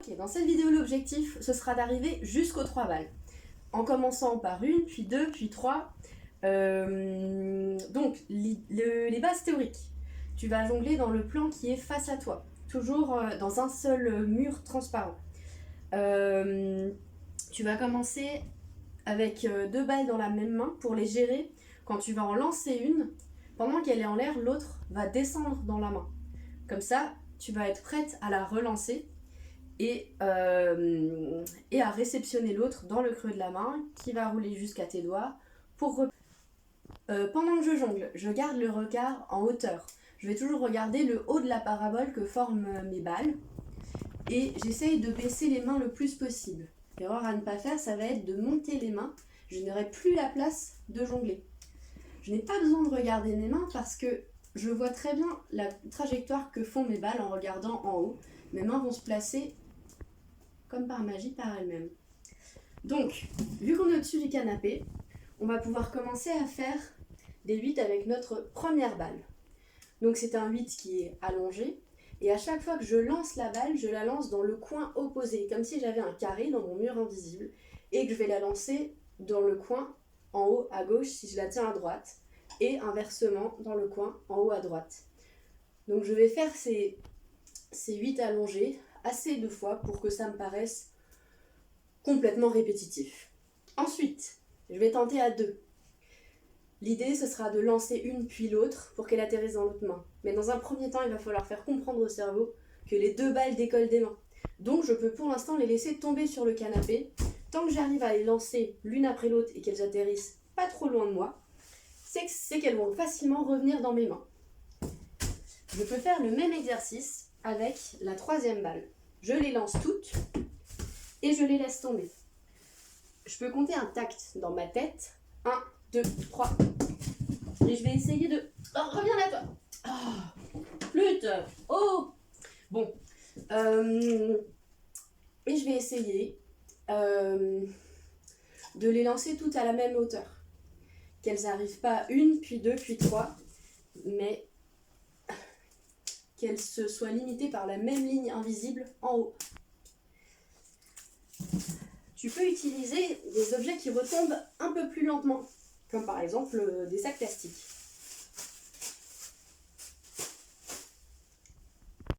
Ok, dans cette vidéo, l'objectif, ce sera d'arriver jusqu'aux 3 balles. En commençant par une, puis deux, puis trois. Donc, les bases théoriques. Tu vas jongler dans le plan qui est face à toi. Toujours dans un seul mur transparent. Tu vas commencer avec 2 balles dans la même main pour les gérer. Quand tu vas en lancer une, pendant qu'elle est en l'air, l'autre va descendre dans la main. Comme ça, tu vas être prête à la relancer et à réceptionner l'autre dans le creux de la main qui va rouler jusqu'à tes doigts. Pendant que je jongle, je garde le regard en hauteur. Je vais toujours regarder le haut de la parabole que forment mes balles et j'essaye de baisser les mains le plus possible. L'erreur à ne pas faire, ça va être de monter les mains. Je n'aurai plus la place de jongler. Je n'ai pas besoin de regarder mes mains parce que je vois très bien la trajectoire que font mes balles en regardant en haut. Mes mains vont se placer comme par magie par elles-mêmes. Donc, vu qu'on est au-dessus du canapé, on va pouvoir commencer à faire des 8 avec notre première balle. Donc c'est un 8 qui est allongé, et à chaque fois que je lance la balle, je la lance dans le coin opposé, comme si j'avais un carré dans mon mur invisible, et que je vais la lancer dans le coin en haut à gauche si je la tiens à droite, et inversement dans le coin en haut à droite. Donc je vais faire ces 8 allongés assez de fois pour que ça me paraisse complètement répétitif. Ensuite, je vais tenter à 2. L'idée, ce sera de lancer une puis l'autre pour qu'elle atterrisse dans l'autre main. Mais dans un premier temps, il va falloir faire comprendre au cerveau que les 2 balles décollent des mains. Donc je peux pour l'instant les laisser tomber sur le canapé. Tant que j'arrive à les lancer l'une après l'autre et qu'elles atterrissent pas trop loin de moi, c'est qu'elles vont facilement revenir dans mes mains. Je peux faire le même exercice avec la 3e balle. Je les lance toutes et je les laisse tomber. Je peux compter un tact dans ma tête. 1, 2, 3. Et je vais essayer de... Oh, reviens là, toi. Oh, flûte. Oh. Bon. Et je vais essayer de les lancer toutes à la même hauteur. Qu'elles n'arrivent pas une, puis 2, puis 3, mais qu'elles se soient limitées par la même ligne invisible en haut. Tu peux utiliser des objets qui retombent un peu plus lentement, comme par exemple des sacs plastiques.